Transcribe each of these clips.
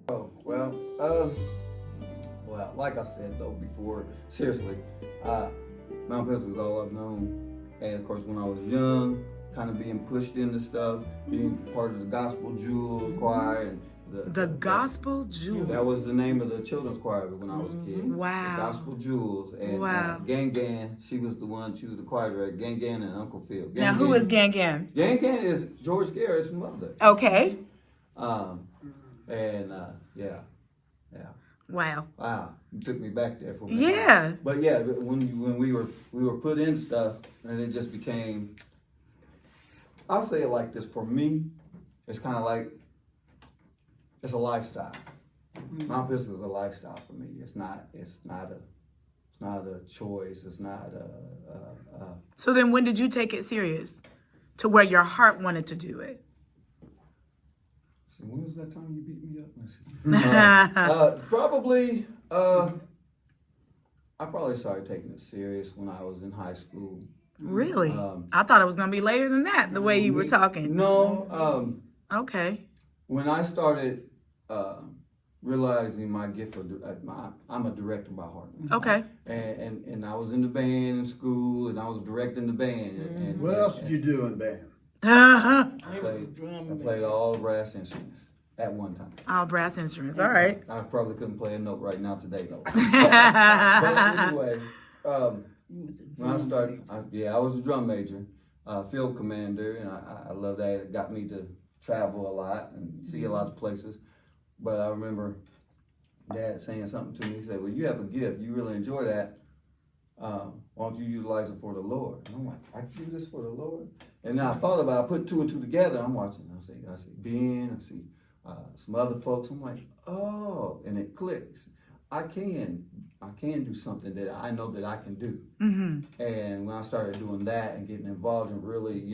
Oh, well, like I said though before, seriously, Mount Pisgah is all I've known. And of course, when I was young, kind of being pushed into stuff, being part of the Gospel Jewels choir, and The Gospel Jewels. that was the name of the children's choir when I was a kid. Wow. The Gospel Jewels. And Wow. Gan Gan, she was the choir director. Gan Gan and Uncle Phil. Now, who is Gan Gan? Gan Gan is George Garrett's mother. Okay. Yeah. Wow. You took me back there for a minute. Yeah. But yeah, when we were put in stuff, and it just became. I'll say it like this: for me, it's kind of like it's a lifestyle. Mount Pisgah is a lifestyle for me. It's not a choice. It's not a. So then, when did you take it serious, to where your heart wanted to do it? When was that time you beat me up? Probably. I probably started taking it serious when I was in high school. Really? I thought it was gonna be later than that. The way you were talking. No. Okay. When I started realizing my gift for, I'm a director by heart. Okay. And I was in the band in school, and I was directing the band. And What else did you do in band? Uh-huh. I played all brass instruments at one time. All brass instruments. All right. I probably couldn't play a note right now today though. But anyway, when I started, I was a drum major, field commander, and I love that. It got me to travel a lot and see a lot of places. But I remember Dad saying something to me. He said, "Well, you have a gift. You really enjoy that. Why don't you utilize it for the Lord?" And I'm like, "I can do this for the Lord?" And then I thought about it, I put two and two together. I'm watching. I see Ben. I see some other folks. I'm like, oh, and it clicks. I can do something that I know that I can do. Mm-hmm. And when I started doing that and getting involved and really,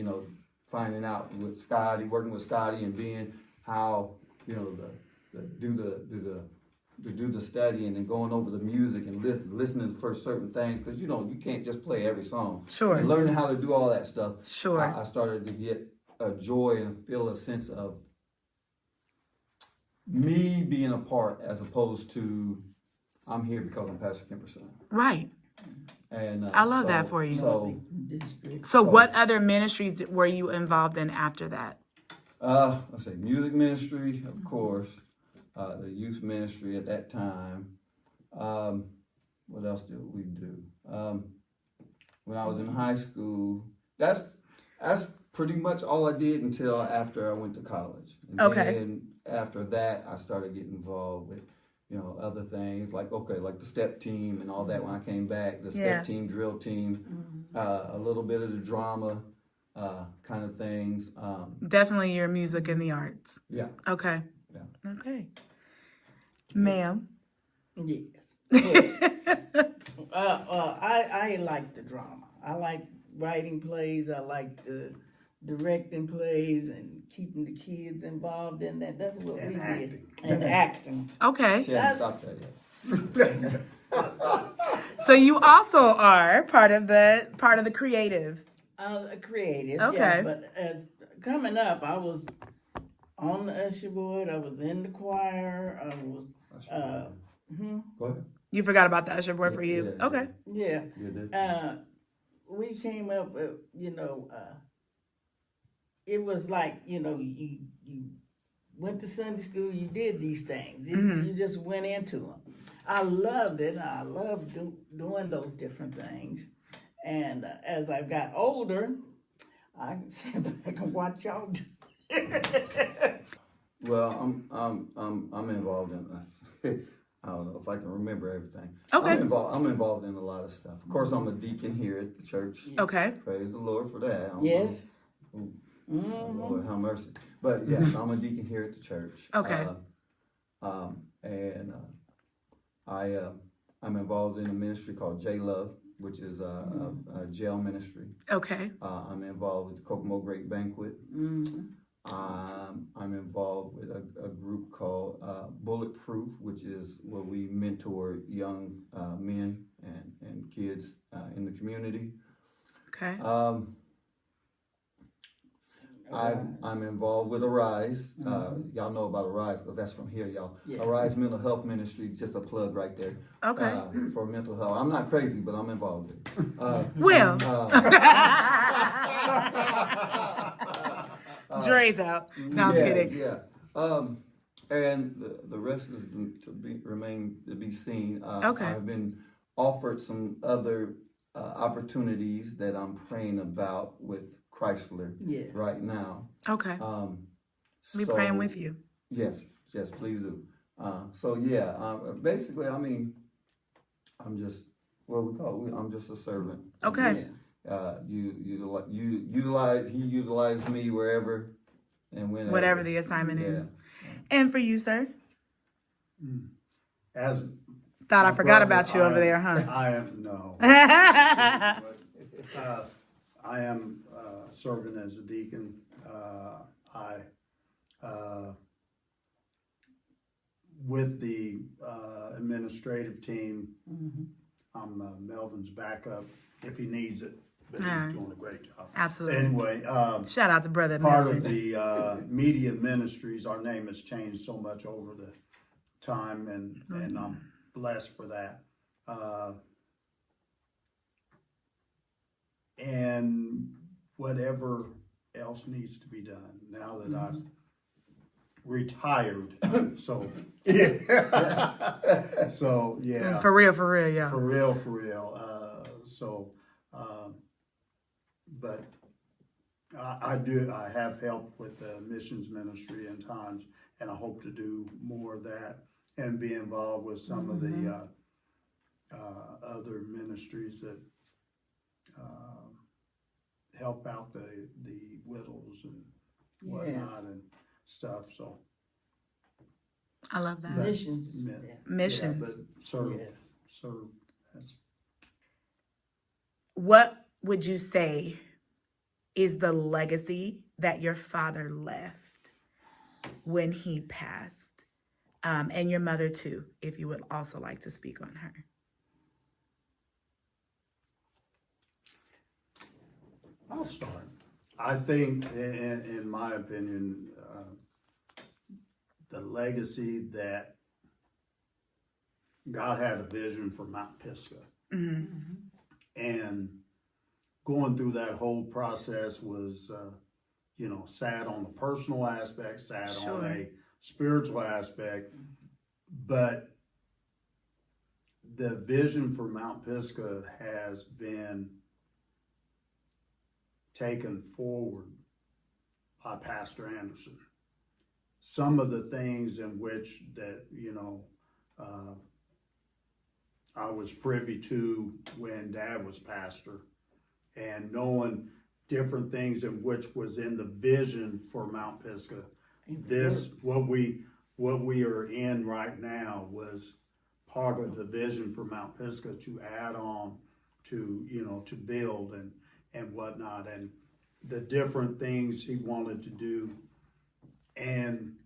finding out with Scotty, working with Scotty and Ben, how do the studying and going over the music and listening for certain things, because you can't just play every song. Sure. And learning how to do all that stuff. Sure. I started to get a joy and feel a sense of me being a part, as opposed to I'm here because I'm Pastor Kemper's son. Right. And I love that for you. So what other ministries were you involved in after that? Let's say music ministry, of course. The youth ministry at that time. What else did we do? When I was in high school, that's pretty much all I did until after I went to college. And Okay. then after that, I started getting involved with, other things like the step team and all that. When I came back, the step team, drill team, a little bit of the drama kind of things. Definitely your music and the arts. Yeah. Okay. Yeah. Okay. Ma'am. Yes. I like the drama. I like writing plays. I like directing plays and keeping the kids involved in that. That's what we did. And acting. Okay. She hasn't stopped that yet. So you also are part of the creatives. Creative. Okay. Yeah, but as coming up, I was on the usher board. I was in the choir. I was. Go ahead. You forgot about the usher boy for you. Yeah, Okay. Yeah. Yeah, We came up, it was like, you went to Sunday school, you did these things. You just went into them. I loved it. I loved doing those different things. And as I got older, I can sit back and watch y'all do it. Well, I'm involved in. I don't know if I can remember everything. Okay. I'm involved in a lot of stuff. Of course, I'm a deacon here at the church. Okay. Praise the Lord for that. Yes. Lord have mercy. But yes, I'm a deacon here at the church. Okay. I'm involved in a ministry called J Love, which is a jail ministry. Okay. I'm involved with the Kokomo Great Banquet. I'm involved with a group called Bulletproof, which is where we mentor young men and kids in the community. Okay. I'm involved with Arise. Y'all know about Arise because that's from here, y'all. Yeah. Arise Mental Health Ministry, just a plug right there. Okay. For mental health. I'm not crazy, but I'm involved with it. Well. Dre's out. No, I'm kidding. Yeah. And the rest is remain to be seen. Okay. I've been offered some other opportunities that I'm praying about with Chrysler right now. Okay. Be praying with you. Yes, please do. Basically, I mean, I'm just I'm just a servant. Okay. He utilized me wherever and whenever. Whatever the assignment is. And for you, sir? As Thought I forgot brother, about you over there, huh? I am no. I am serving as a deacon. With the administrative team, I'm Melvin's backup if he needs it, but he's doing a great job. Absolutely. Anyway, Shout out to Brother part Melvin. of the media ministries, our name has changed so much over the time, and I'm blessed for that. And whatever else needs to be done now that I've retired. So yeah. So yeah. For real, yeah. For real. But I have helped with the missions ministry in times, and I hope to do more of that and be involved with some of the other ministries that help out the widows and whatnot and stuff. So I love that. Missions. Missions. Yeah, but serve. That's What would you say is the legacy that your father left when he passed? And your mother too, if you would also like to speak on her. I'll start. I think, in my opinion, the legacy that God had a vision for Mount Pisgah. And going through that whole process was, sad on the personal aspect, sad on a spiritual aspect, but the vision for Mount Pisgah has been taken forward by Pastor Anderson. Some of the things in which that, I was privy to when Dad was pastor, and knowing different things in which was in the vision for Mount Pisgah. This, what we are in right now was part of the vision for Mount Pisgah to add on to, to build and whatnot, and the different things he wanted to do. And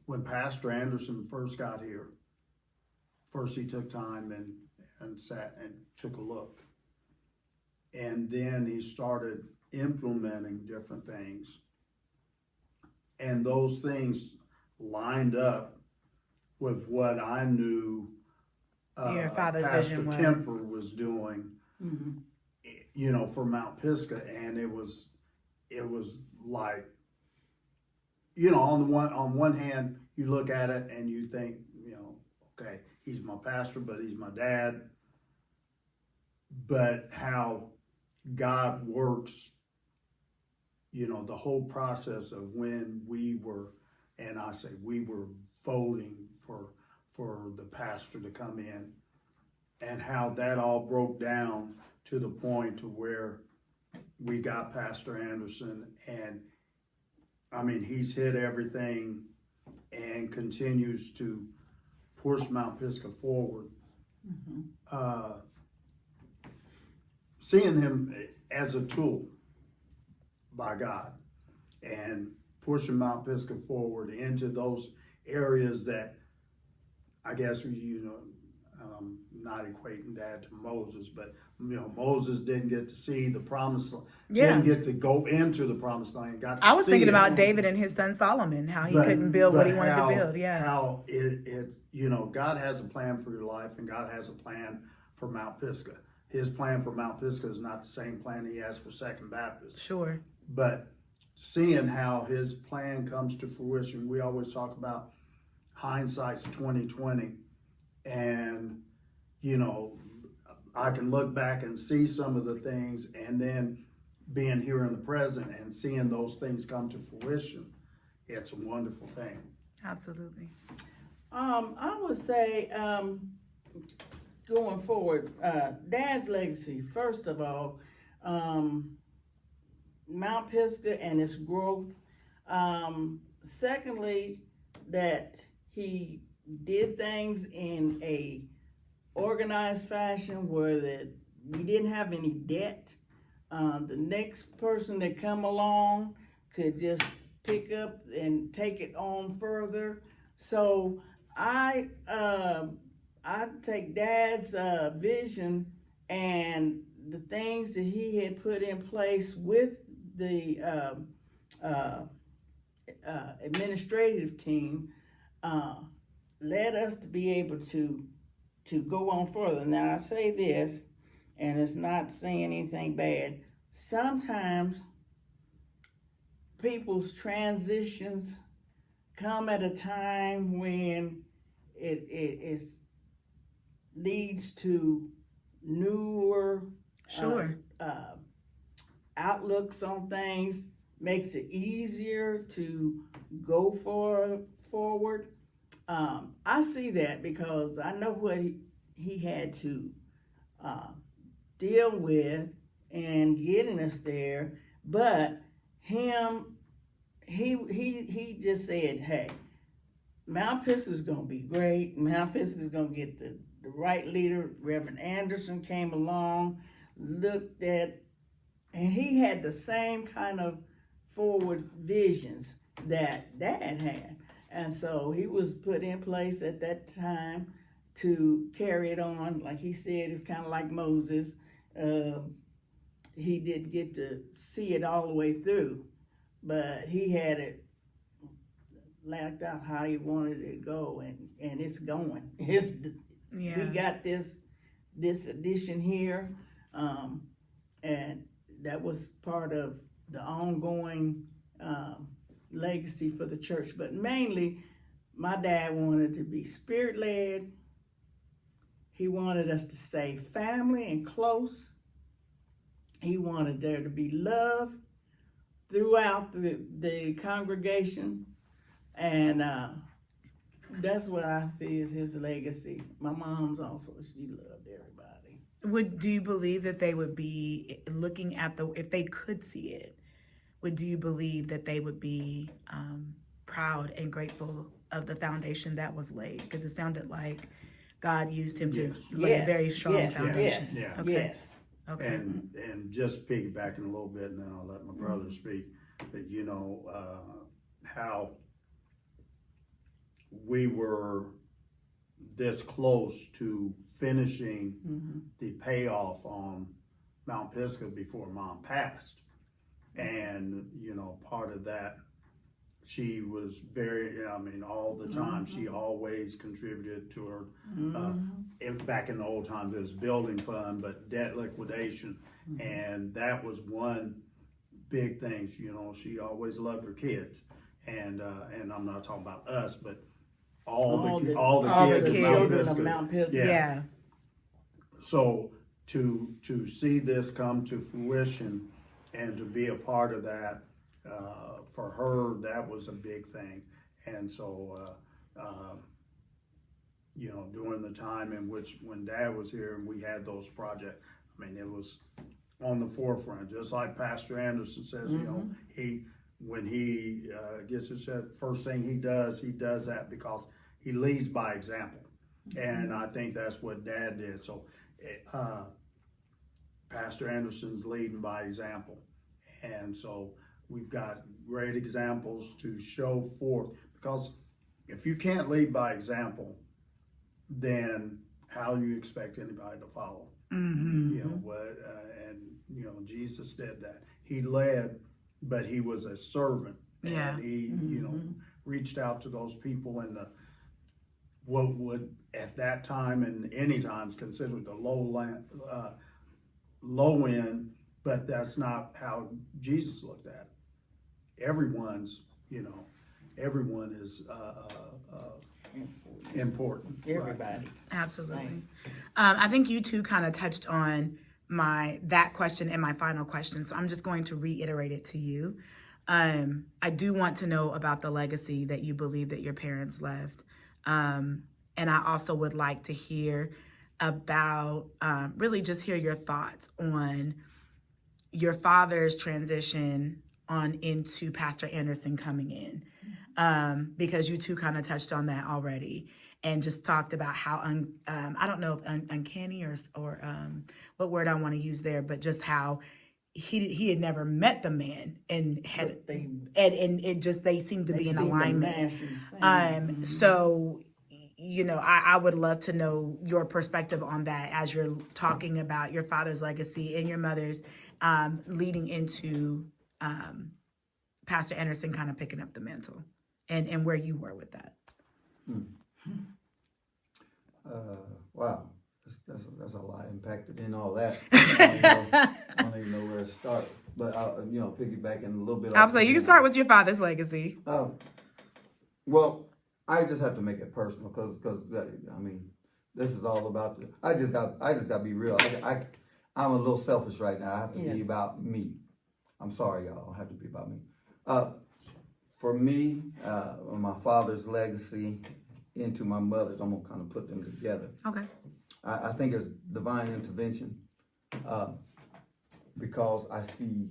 when Pastor Anderson first got here, first he took time and sat and took a look. And then he started implementing different things. And those things lined up with what I knew Your father's Pastor vision was. Kemper was doing, you know, for Mount Pisgah, and it was like, you know, on one hand, you look at it and you think, you know, okay, he's my pastor, but he's my dad. But how God works, you know, the whole process of when we were, and I say we were voting for the pastor to come in, and how that all broke down to the point to where we got Pastor Anderson, and I mean, he's hit everything and continues to push Mount Pisgah forward. Seeing him as a tool by God and pushing Mount Pisgah forward into those areas that I guess, you know, not equating Dad to Moses, but, you know, Moses didn't get to see the promised land, didn't get to go into the promised land. Got to I was see thinking it. about David and his son Solomon, how he But- couldn't build what he but wanted how- to build. Yeah. How it, you know, God has a plan for your life, and God has a plan for Mount Pisgah. His plan for Mount Pisgah is not the same plan he has for Second Baptist. Sure. But seeing how his plan comes to fruition, we always talk about hindsight's 20/20, and you know, I can look back and see some of the things, and then being here in the present and seeing those things come to fruition, it's a wonderful thing. Absolutely. I would say, going forward, Dad's legacy, first of all, Mount Pisgah and its growth. Secondly, that he did things in a organized fashion where that we didn't have any debt. The next person that come along could just pick up and take it on further. So I take Dad's vision and the things that he had put in place with the administrative team led us to be able to go on further. Now I say this, and it's not saying anything bad. Sometimes people's transitions come at a time when it leads to newer Sure. outlooks on things, makes it easier to go forward. I see that because I know what he had to deal with and getting us there, but he just said, hey, Mount Pisgah is gonna be great. Mount Pisgah is gonna get the right leader. Reverend Anderson came along, looked at, and he had the same kind of forward visions that Dad had. And so he was put in place at that time to carry it on. Like he said, it's kind of like Moses. He didn't get to see it all the way through, but he had it lacked out how he wanted it to go, and it's going. We got this addition here, and that was part of the ongoing legacy for the church. But mainly, my dad wanted to be spirit-led. He wanted us to stay family and close. He wanted there to be love throughout the congregation. And that's what I feel is his legacy. My mom's also, she loved everybody. Do you believe that they would be looking at if they could see it, do you believe that they would be proud and grateful of the foundation that was laid? Because it sounded like God used him to lay a very strong foundation. Yes. Okay. Yes. Okay. And just piggybacking a little bit, and then I'll let my brother speak, but you know, how we were this close to finishing the payoff on Mount Pisgah before Mom passed. And, you know, part of that she was very, I mean, all the time, she always contributed to her, back in the old times, it was building fund, but debt liquidation. And that was one big thing, you know, she always loved her kids. And I'm not talking about us, but all the kids in Mount children of Pisgah. Mount Pisgah. Yeah. So to see this come to fruition and to be a part of that, for her, that was a big thing. And so, you know, during the time in which when Dad was here and we had those projects, I mean, it was on the forefront, just like Pastor Anderson says, you know, when he gets his first thing he does that because he leads by example. And I think that's what Dad did. So Pastor Anderson's leading by example. And so we've got great examples to show forth, because if you can't lead by example, then how do you expect anybody to follow? You know what? And you know, Jesus did that. He led, but he was a servant. Yeah. And he, you know, reached out to those people in the what would at that time and any times considered the low end, but that's not how Jesus looked at it. Everyone's, you know, everyone is important. Everybody. Absolutely. I think you two kind of touched on that question and my final question, so I'm just going to reiterate it to you. I do want to know about the legacy that you believe that your parents left. And I also would like to hear about, really just hear your thoughts on your father's transition on into Pastor Anderson coming in. Because you two kind of touched on that already and just talked about how, I don't know if uncanny or what word I want to use there, but just how he had never met the man and had, and it just, they seemed to be in alignment. So, you know, I would love to know your perspective on that as you're talking about your father's legacy and your mother's leading into Pastor Anderson kind of picking up the mantle and where you were with that. Wow, that's a lot impacted in all that. I don't even know where to start, but you know, piggybacking a little bit. I was like, you can start with your father's legacy. Well, I just have to make it personal because I mean, this is all about I just got to be real. I'm a little selfish right now. I have to be about me. I'm sorry, y'all. I have to be about me. For me, my father's legacy into my mother's, I'm gonna kind of put them together. Okay. I think it's divine intervention because I see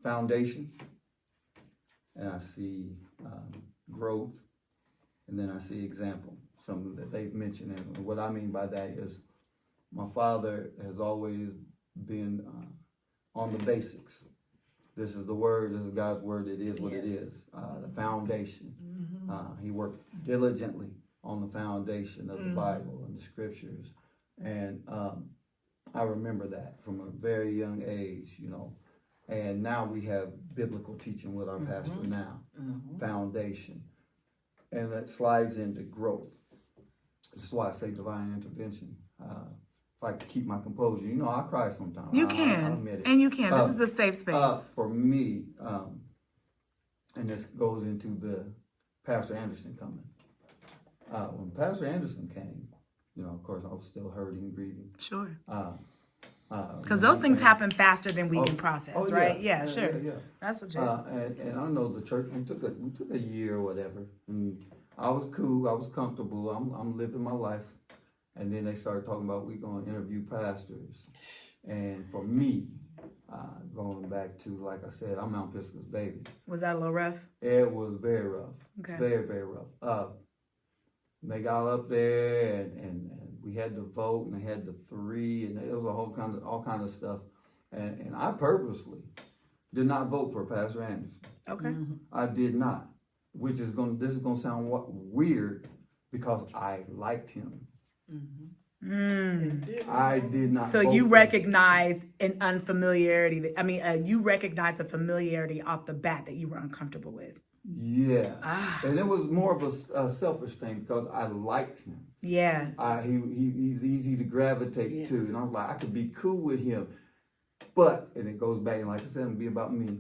foundation and I see growth, and then I see example, something that they've mentioned. And what I mean by that is my father has always been on the basics. This is the word, this is God's word, it is what it is, the foundation. He worked diligently on the foundation of the Bible and the scriptures. And I remember that from a very young age, you know. And now we have biblical teaching with our pastor now, foundation. And that slides into growth. This is why I say divine intervention. If I could keep my composure, you know, I cry sometimes. You can, I'll admit it. and you can. This is a safe space. For me, and this goes into the Pastor Anderson coming. When Pastor Anderson came, you know, of course, I was still hurting, grieving. Sure. Because those things happen faster than we can process, oh, right? Yeah, sure. Yeah. That's legit. And I know the church, we took a year or whatever. And I was cool, I was comfortable, I'm living my life. And then they started talking about we're going to interview pastors. And for me, going back to, like I said, I'm Mount Pisgah's baby. Was that a little rough? It was very rough. Okay. Very, very rough. They got up there and we had to vote, and they had the 3, and it was all kind of stuff. And I purposely did not vote for Pastor Anderson. Okay. I did not, this is gonna sound weird because I liked him. I did not. So vote you for him. recognize an unfamiliarity. You recognize a familiarity off the bat that you were uncomfortable with. Yeah, and it was more of a selfish thing because I liked him. Yeah. He's easy to gravitate to, and I was like, I could be cool with him. But, and it goes back, and like I said, it'll be about me.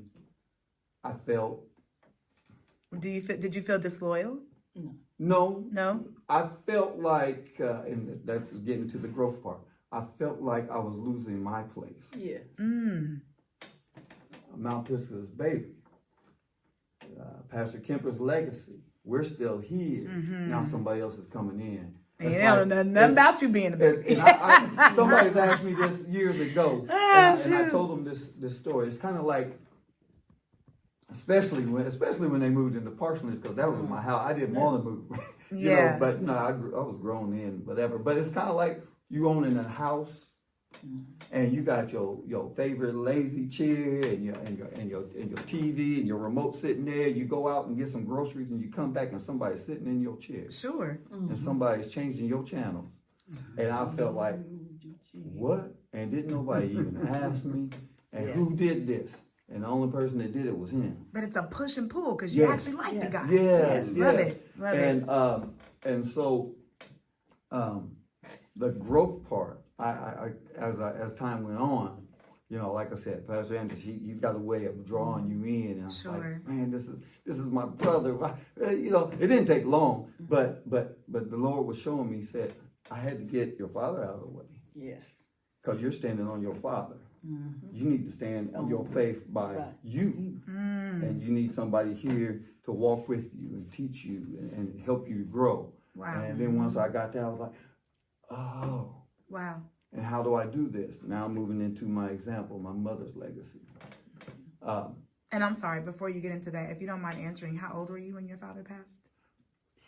I felt. Did you feel disloyal? No. No. I felt like, and that's getting to the growth part. I felt like I was losing my place. Yes. Mount Pisgah's baby. Pastor Kemper's legacy. We're still here. Now somebody else is coming in. And they don't know nothing about you being a baby. Somebody's asked me this years ago, and I told them this story. It's kind of like, especially when they moved into parsonage, because that was my house. I didn't want to move, but I was grown in, whatever. But it's kind of like you owning a house, and you got your favorite lazy chair and your TV and your remote sitting there. You go out and get some groceries, and you come back, and somebody's sitting in your chair. Sure. And somebody's changing your channel. And I felt like, what? And didn't nobody even ask me? And who did this? And the only person that did it was him. But it's a push and pull because you actually like the guy. Yes. Love it. And so the growth part, as time went on, like I said, Pastor Andrews, he's got a way of drawing you in. And I was like, man, this is my brother. It didn't take long, but the Lord was showing me, said, I had to get your father out of the way. Yes. Because you're standing on your father. You need to stand on your faith by you. And you need somebody here to walk with you and teach you and help you grow. Wow. And then once I got there, I was like, oh. Wow. And how do I do this? Now I'm moving into my example, my mother's legacy. And I'm sorry, before you get into that, if you don't mind answering, how old were you when your father passed?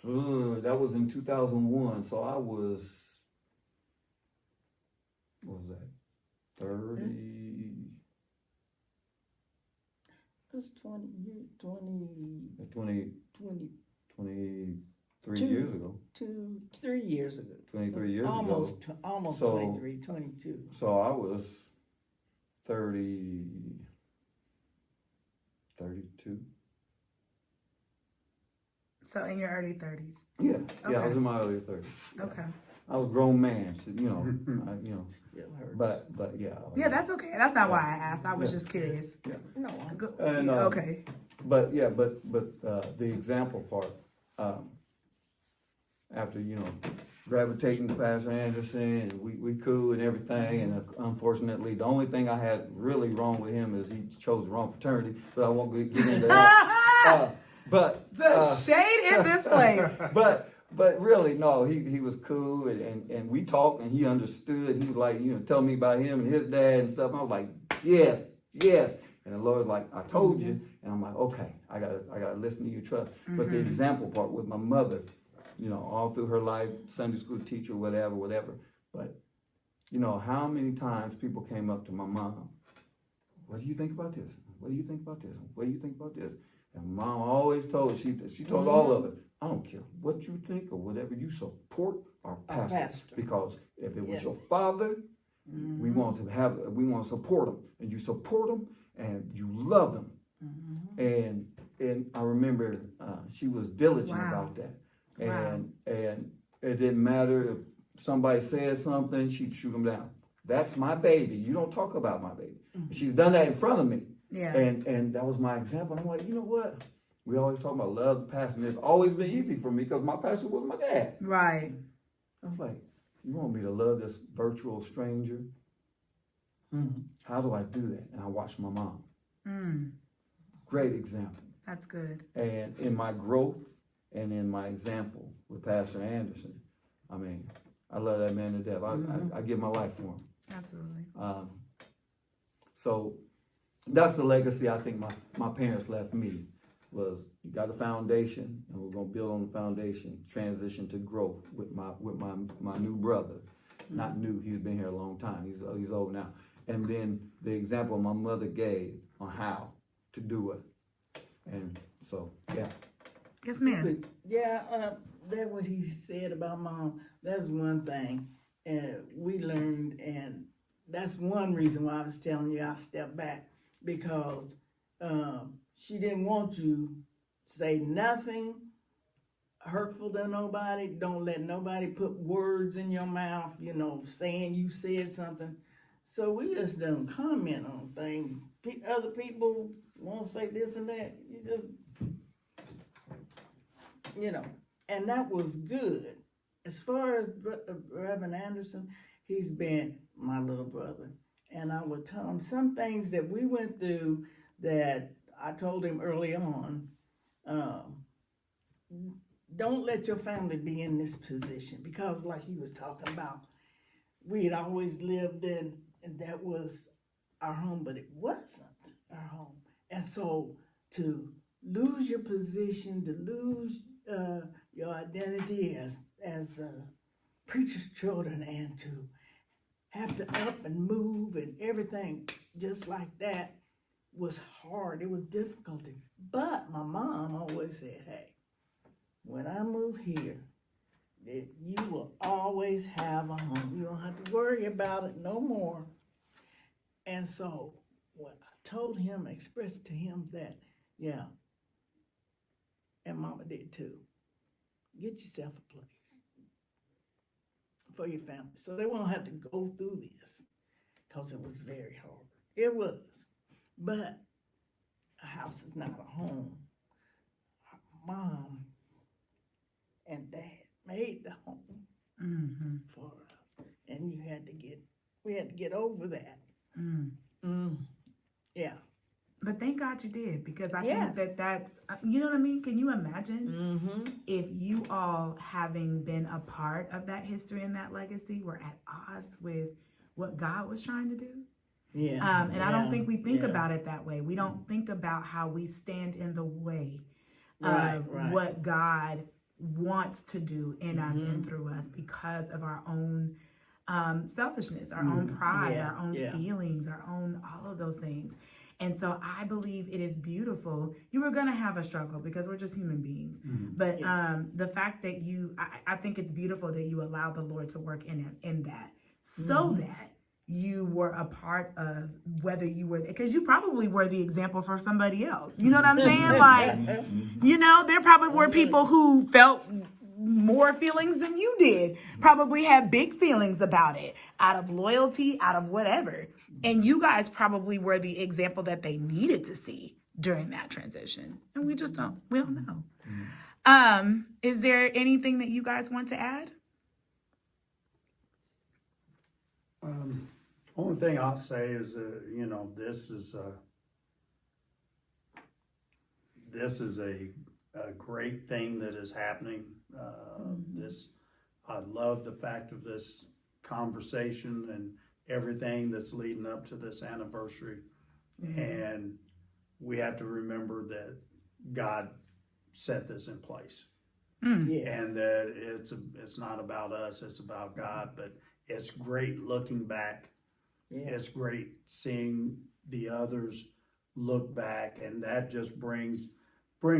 That was in 2001. So I was, what was that? 30. It was 23 years ago. 3 years ago. 23 years almost, ago. Almost So- 23, 22. So I was 32. So in your early 30s. Yeah, I Okay. was in my early 30s. Okay. I was a grown man, so, Still hurts. but yeah. Yeah, that's okay. That's not why I asked. I was just curious. No, And, Okay. But the example part, after, gravitating to Pastor Anderson, and we cool and everything, and unfortunately, the only thing I had really wrong with him is he chose the wrong fraternity, but I won't get into that. The shade in this place. But really, no, he was cool, and we talked, and he understood. He was like, telling me about him and his dad and stuff. And I was like, yes. And the Lord's like, I told you. And I'm like, okay, I gotta listen to you, trust. But the example part with my mother, all through her life, Sunday school teacher, whatever. But, how many times people came up to my mom, what do you think about this? What do you think about this? What do you think about this? And Mom always told, she told all of it, I don't care what you think or whatever, you support our pastor. Because if it was your father, we want to support him. And you support him and you love him. And I remember she was diligent about that. And it didn't matter if somebody said something, she'd shoot him down. That's my baby. You don't talk about my baby. She's done that in front of me. Yeah. And that was my example. I'm like, you know what? We always talk about love, the pastor. And it's always been easy for me because my pastor was my dad. Right. I was like, you want me to love this virtual stranger? How do I do that? And I watched my mom. Great example. That's good. And in my growth and in my example with Pastor Anderson, I mean, I love that man to death. I give my life for him. Absolutely. So that's the legacy I think my parents left me, was you got a foundation and we're gonna build on the foundation, transition to growth with my new brother. Not new, he's been here a long time. He's old now. And then the example my mother gave on how to do it. And so, yeah. Yes, ma'am. Yeah, that what he said about Mom, that's one thing. and we learned, and that's one reason why I was telling you I stepped back, because she didn't want you to say nothing hurtful to nobody. Don't let nobody put words in your mouth, saying you said something. So we just don't comment on things. Other people want to say this and that. You just, and that was good. As far as Reverend Anderson, he's been my little brother. And I would tell him some things that we went through that I told him early on. Don't let your family be in this position, because like he was talking about, we had always lived in, and that was our home, but it wasn't our home. And so to lose your position, to lose your identity as preacher's children, and to have to up and move and everything just like that was hard. It was difficulty. But my mom always said, hey, when I move here, that you will always have a home. You don't have to worry about it no more. And so when I told him, expressed to him that, yeah, and Mama did too, get yourself a place for your family, so they won't have to go through this, because it was very hard. It was. But a house is not a home. Mom and Dad made the home for us, and we had to get over that. Yeah. But thank God you did, because I Yes. think that's, you know what I mean? Can you imagine if you all, having been a part of that history and that legacy, were at odds with what God was trying to do? Yeah. And I don't think we think about it that way. We don't think about how we stand in the way of what God wants to do in us and through us, because of our own selfishness, our own pride, our own feelings, our own, all of those things. And so I believe it is beautiful. You were going to have a struggle, because we're just human beings. But the fact that I think it's beautiful that you allow the Lord to work in that, so that you were a part of, whether you were, because you probably were the example for somebody else. You know what I'm saying? Like, there probably were people who felt more feelings than you did, probably had big feelings about it, out of loyalty, out of whatever. And you guys probably were the example that they needed to see during that transition. And we don't know. Is there anything that you guys want to add? Only thing I'll say is, this is a great thing that is happening. I love the fact of this conversation and everything that's leading up to this anniversary. And we have to remember that God set this in place. And that it's not about us, it's about God. But it's great looking back. It's great seeing the others look back, and that just brings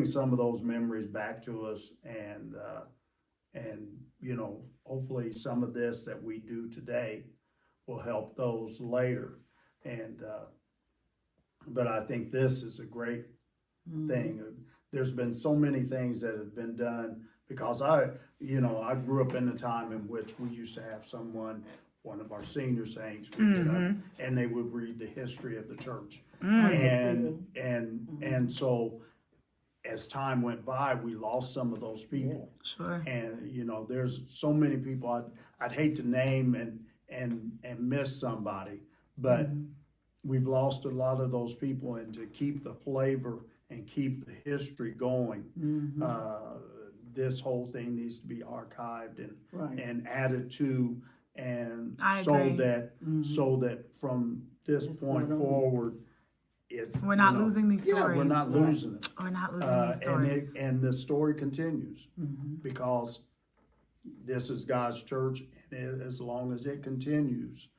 some of those memories back to us. And hopefully some of this that we do today will help those later. And but I think this is a great thing. There's been so many things that have been done, because I grew up in a time in which we used to have one of our senior saints would get up and they would read the history of the church. And so as time went by, we lost some of those people. Sure. And there's so many people I'd hate to name and miss somebody, but we've lost a lot of those people. And to keep the flavor and keep the history going, this whole thing needs to be archived and added to, and so that from this point forward, we're not losing these stories. Yeah, we're not losing it. We're not losing these stories. And the story continues, because this is God's church, and as long as it continues,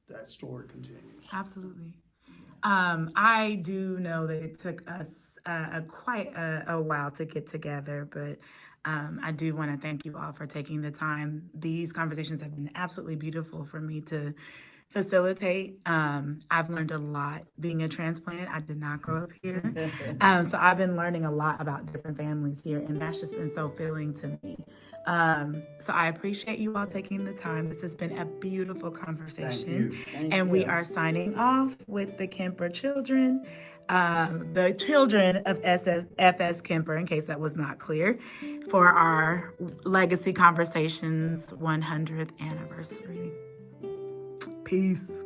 that story continues. Absolutely. I do know that it took us quite a while to get together, but I do want to thank you all for taking the time. These conversations have been absolutely beautiful for me to facilitate. I've learned a lot being a transplant. I did not grow up here. So I've been learning a lot about different families here, and that's just been so filling to me. So I appreciate you all taking the time. This has been a beautiful conversation. And we are signing off with the Kemper children, the children of FS Kemper, in case that was not clear, for our Legacy Conversations 100th anniversary. Peace.